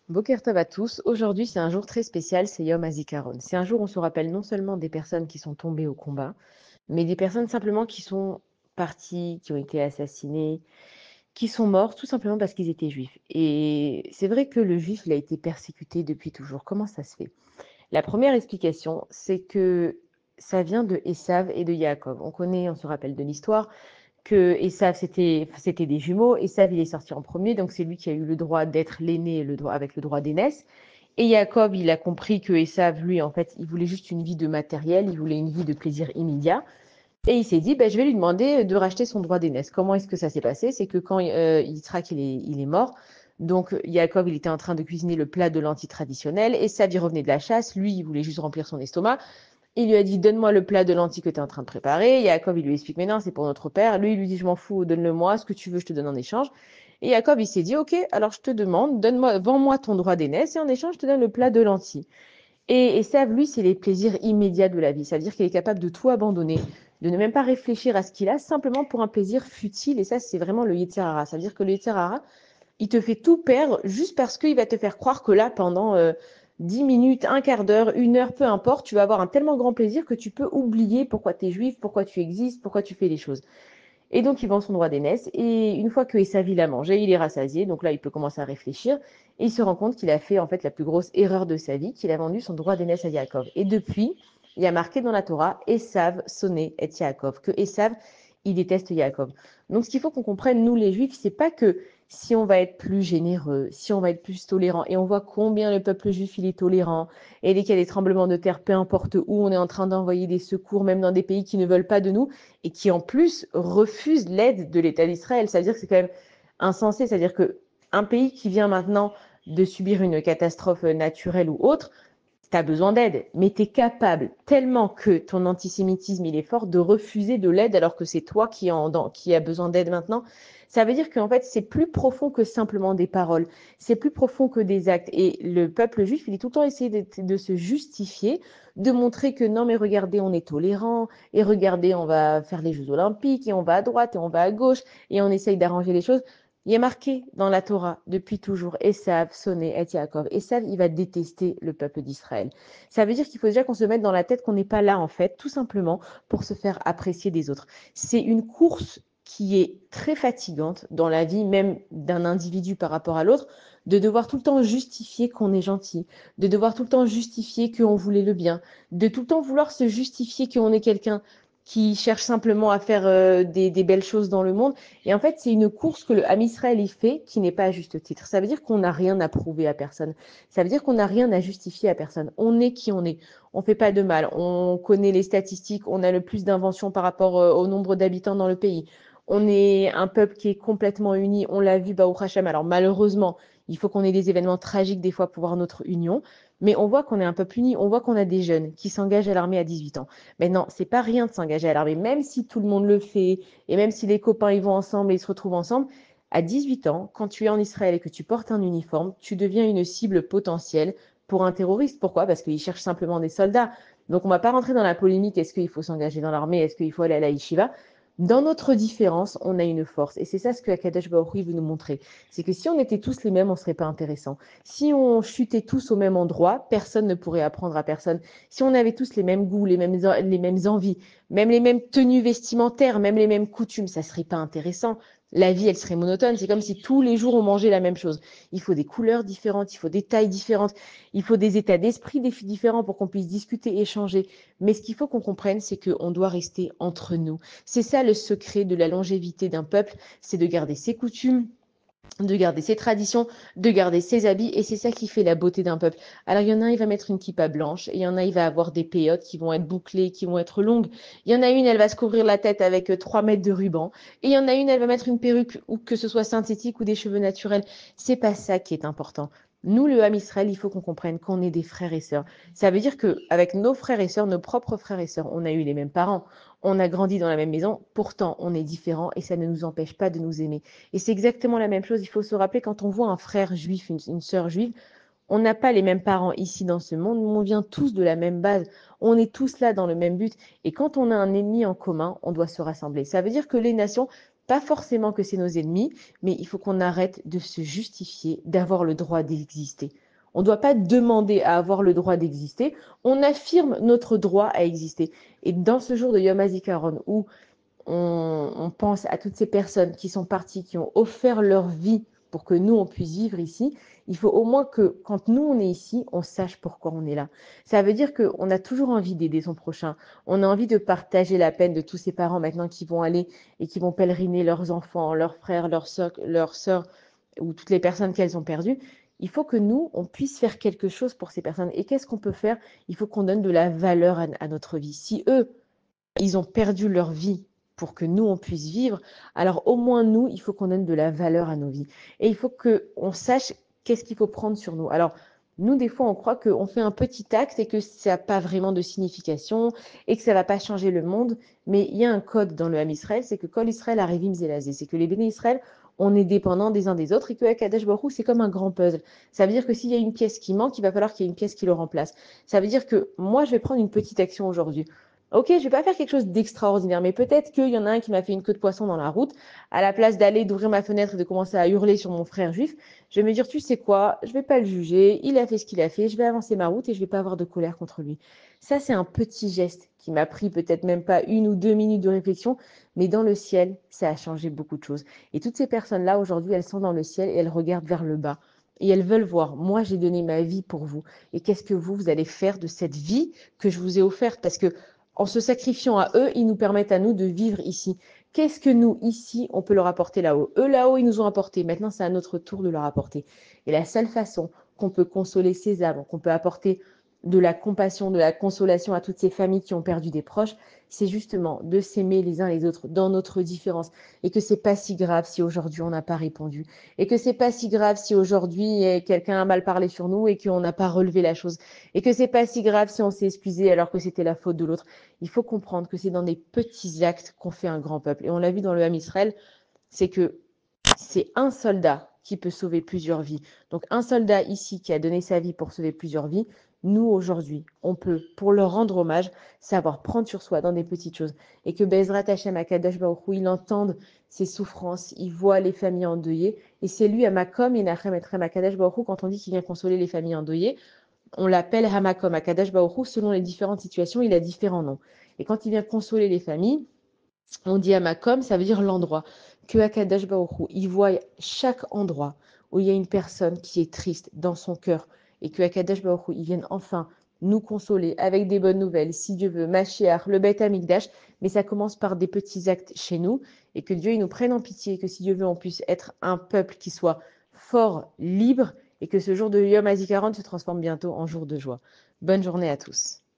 Boker Tov à tous. Aujourd'hui, c'est un jour très spécial, c'est Yom HaZikaron. C'est un jour où on se rappelle non seulement des personnes qui sont tombées au combat, mais des personnes simplement qui sont parties, qui ont été assassinées, qui sont morts tout simplement parce qu'ils étaient juifs. Et c'est vrai que le juif, il a été persécuté depuis toujours. Comment ça se fait? La première explication, c'est que ça vient de Esav et de Yaakov. On connaît, on se rappelle de l'histoire, que Esav, c'était des jumeaux. Esav, il est sorti en premier, donc c'est lui qui a eu le droit d'être l'aîné avec le droit d'aînesse. Et Jacob, il a compris que Esav, lui, en fait, il voulait juste une vie de matériel, il voulait une vie de plaisir immédiat. Et il s'est dit, ben, je vais lui demander de racheter son droit d'aînesse. Comment est-ce que ça s'est passé? C'est que quand Yitzhak, il est mort, donc Jacob, il était en train de cuisiner le plat de lentilles traditionnel. Esav, il revenait de la chasse. Lui, il voulait juste remplir son estomac. Il lui a dit, donne-moi le plat de lentilles que tu es en train de préparer. Jacob, il lui explique, mais non, c'est pour notre père. Lui, il lui dit, je m'en fous, donne-le-moi, ce que tu veux, je te donne en échange. Et Jacob, il s'est dit, ok, alors je te demande, donne-moi, vends-moi ton droit d'aînesse et en échange, je te donne le plat de lentilles. Et Sèvres, lui, c'est les plaisirs immédiats de la vie. C'est-à-dire qu'il est capable de tout abandonner, de ne même pas réfléchir à ce qu'il a, simplement pour un plaisir futile. Et ça, c'est vraiment le Yetzer Hara. C'est-à-dire que le Yetzer Hara, il te fait tout perdre juste parce qu'il va te faire croire que là, pendant 10 minutes, un quart d'heure, une heure, peu importe, tu vas avoir un tellement grand plaisir que tu peux oublier pourquoi tu es juif, pourquoi tu existes, pourquoi tu fais les choses. Et donc, il vend son droit d'aînesse. Et une fois que Esav l'a mangé, il est rassasié. Donc là, il peut commencer à réfléchir. Et il se rend compte qu'il a fait en fait la plus grosse erreur de sa vie, qu'il a vendu son droit d'aînesse à Yaakov. Et depuis, il y a marqué dans la Torah, Esav sonné et Yaakov, que Esav, il déteste Yaakov. Donc, ce qu'il faut qu'on comprenne, nous les Juifs, c'est pas que si on va être plus généreux, si on va être plus tolérant, et on voit combien le peuple juif il est tolérant, et dès qu'il y a des tremblements de terre, peu importe où, on est en train d'envoyer des secours, même dans des pays qui ne veulent pas de nous, et qui en plus refuse l'aide de l'État d'Israël. C'est-à-dire que c'est quand même insensé. C'est-à-dire qu'un pays qui vient maintenant de subir une catastrophe naturelle ou autre, tu as besoin d'aide, mais tu es capable, tellement que ton antisémitisme il est fort, de refuser de l'aide alors que c'est toi qui a besoin d'aide maintenant. Ça veut dire qu'en fait, c'est plus profond que simplement des paroles, c'est plus profond que des actes. Et le peuple juif, il est tout le temps essayé de se justifier, de montrer que non, mais regardez, on est tolérant, et regardez, on va faire les Jeux Olympiques, et on va à droite, et on va à gauche, et on essaye d'arranger les choses. Il est marqué dans la Torah depuis toujours, Esav, Soné, et Yaakov. Esav, il va détester le peuple d'Israël. Ça veut dire qu'il faut déjà qu'on se mette dans la tête qu'on n'est pas là, en fait, tout simplement pour se faire apprécier des autres. C'est une course qui est très fatigante dans la vie même d'un individu par rapport à l'autre, de devoir tout le temps justifier qu'on est gentil, de devoir tout le temps justifier qu'on voulait le bien, de tout le temps vouloir se justifier qu'on est quelqu'un qui cherche simplement à faire des belles choses dans le monde. Et en fait, c'est une course que le Ham Israël y fait qui n'est pas à juste titre. Ça veut dire qu'on n'a rien à prouver à personne. Ça veut dire qu'on n'a rien à justifier à personne. On est qui on est. On fait pas de mal. On connaît les statistiques. On a le plus d'inventions par rapport au nombre d'habitants dans le pays. On est un peuple qui est complètement uni. On l'a vu, Baruch Hashem. Alors malheureusement, il faut qu'on ait des événements tragiques des fois pour voir notre union. Mais on voit qu'on est un peuple uni. On voit qu'on a des jeunes qui s'engagent à l'armée à 18 ans. Mais non, c'est pas rien de s'engager à l'armée, même si tout le monde le fait et même si les copains ils vont ensemble et ils se retrouvent ensemble. À 18 ans, quand tu es en Israël et que tu portes un uniforme, tu deviens une cible potentielle pour un terroriste. Pourquoi? Parce qu'il cherche simplement des soldats. Donc on ne va pas rentrer dans la polémique, est-ce qu'il faut s'engager dans l'armée, est-ce qu'il faut aller à la yeshiva? Dans notre différence, on a une force. Et c'est ça ce que Akadosh Baruch Hu veut nous montrer. C'est que si on était tous les mêmes, on ne serait pas intéressant. Si on chutait tous au même endroit, personne ne pourrait apprendre à personne. Si on avait tous les mêmes goûts, les mêmes envies, même les mêmes tenues vestimentaires, même les mêmes coutumes, ça serait pas intéressant. La vie, elle serait monotone. C'est comme si tous les jours on mangeait la même chose. Il faut des couleurs différentes, il faut des tailles différentes, il faut des états d'esprit différents pour qu'on puisse discuter, échanger. Mais ce qu'il faut qu'on comprenne, c'est qu'on doit rester entre nous. C'est ça le secret de la longévité d'un peuple, c'est de garder ses coutumes, de garder ses traditions, de garder ses habits, et c'est ça qui fait la beauté d'un peuple. Alors, il y en a un, il va mettre une kippa blanche, et il y en a, il va avoir des péotes qui vont être bouclées, qui vont être longues. Il y en a une, elle va se couvrir la tête avec 3 mètres de ruban, et il y en a une, elle va mettre une perruque, ou que ce soit synthétique ou des cheveux naturels. C'est pas ça qui est important. Nous, le Ham Israël, il faut qu'on comprenne qu'on est des frères et sœurs. Ça veut dire qu'avec nos frères et sœurs, nos propres frères et sœurs, on a eu les mêmes parents, on a grandi dans la même maison, pourtant on est différents et ça ne nous empêche pas de nous aimer. Et c'est exactement la même chose. Il faut se rappeler quand on voit un frère juif, une sœur juive, on n'a pas les mêmes parents ici dans ce monde, on vient tous de la même base, on est tous là dans le même but. Et quand on a un ennemi en commun, on doit se rassembler. Ça veut dire que les nations, Pas forcément que c'est nos ennemis, mais il faut qu'on arrête de se justifier d'avoir le droit d'exister. On ne doit pas demander à avoir le droit d'exister, on affirme notre droit à exister. Et dans ce jour de Yom HaZikaron, où on pense à toutes ces personnes qui sont parties, qui ont offert leur vie pour que nous, on puisse vivre ici, il faut au moins que quand nous, on est ici, on sache pourquoi on est là. Ça veut dire qu'on a toujours envie d'aider son prochain. On a envie de partager la peine de tous ces parents maintenant qui vont aller et qui vont pèleriner leurs enfants, leurs frères, leurs sœurs ou toutes les personnes qu'elles ont perdues. Il faut que nous, on puisse faire quelque chose pour ces personnes. Et qu'est-ce qu'on peut faire? Il faut qu'on donne de la valeur à notre vie. Si eux, ils ont perdu leur vie pour que nous, on puisse vivre, alors au moins nous, il faut qu'on donne de la valeur à nos vies. Et il faut qu'on sache qu'est-ce qu'il faut prendre sur nous. Alors, nous, des fois, on croit qu'on fait un petit acte et que ça n'a pas vraiment de signification et que ça ne va pas changer le monde. Mais il y a un code dans le Ham Israël, c'est que quand Israël arrive, c'est que les béné Israël, on est dépendants des uns des autres et que Kadesh Baruch Hu, c'est comme un grand puzzle. Ça veut dire que s'il y a une pièce qui manque, il va falloir qu'il y ait une pièce qui le remplace. Ça veut dire que moi, je vais prendre une petite action aujourd'hui. Ok, je vais pas faire quelque chose d'extraordinaire, mais peut-être qu'il y en a un qui m'a fait une queue de poisson dans la route. À la place d'aller, d'ouvrir ma fenêtre et de commencer à hurler sur mon frère juif, je vais me dire, tu sais quoi, je vais pas le juger, il a fait ce qu'il a fait, je vais avancer ma route et je vais pas avoir de colère contre lui. Ça, c'est un petit geste qui m'a pris peut-être même pas 1 ou 2 minutes de réflexion, mais dans le ciel, ça a changé beaucoup de choses. Et toutes ces personnes-là, aujourd'hui, elles sont dans le ciel et elles regardent vers le bas. Et elles veulent voir, moi j'ai donné ma vie pour vous. Et qu'est-ce que vous allez faire de cette vie que je vous ai offerte? Parce que en se sacrifiant à eux, ils nous permettent à nous de vivre ici. Qu'est-ce que nous, ici, on peut leur apporter là-haut? Eux, là-haut, ils nous ont apporté. Maintenant, c'est à notre tour de leur apporter. Et la seule façon qu'on peut consoler ces âmes, qu'on peut apporter de la compassion, de la consolation à toutes ces familles qui ont perdu des proches, c'est justement de s'aimer les uns les autres dans notre différence. Et que c'est pas si grave si aujourd'hui on n'a pas répondu. Et que c'est pas si grave si aujourd'hui quelqu'un a mal parlé sur nous et qu'on n'a pas relevé la chose. Et que c'est pas si grave si on s'est excusé alors que c'était la faute de l'autre. Il faut comprendre que c'est dans des petits actes qu'on fait un grand peuple. Et on l'a vu dans le Ham Israël, c'est que c'est un soldat qui peut sauver plusieurs vies. Donc un soldat ici qui a donné sa vie pour sauver plusieurs vies, nous aujourd'hui, on peut, pour leur rendre hommage, savoir prendre sur soi dans des petites choses. Et que Bezrat Hashem Akadosh Baruch Hu, il entende ses souffrances, il voit les familles endeuillées. Et c'est lui, Hamakom, Yenachem Etrem Akadosh Baruch Hu, quand on dit qu'il vient consoler les familles endeuillées, on l'appelle Hamakom, Akadosh Baruch Hu, selon les différentes situations, il a différents noms. Et quand il vient consoler les familles, on dit Hamakom, ça veut dire l'endroit. Que Akadosh Baruch Hu, il voit chaque endroit où il y a une personne qui est triste dans son cœur et que Akadosh Baruch Hu, il vienne enfin nous consoler avec des bonnes nouvelles, si Dieu veut, Mashiach, le Beth Amikdash, mais ça commence par des petits actes chez nous et que Dieu il nous prenne en pitié et que si Dieu veut, on puisse être un peuple qui soit fort, libre et que ce jour de Yom HaZikaron se transforme bientôt en jour de joie. Bonne journée à tous.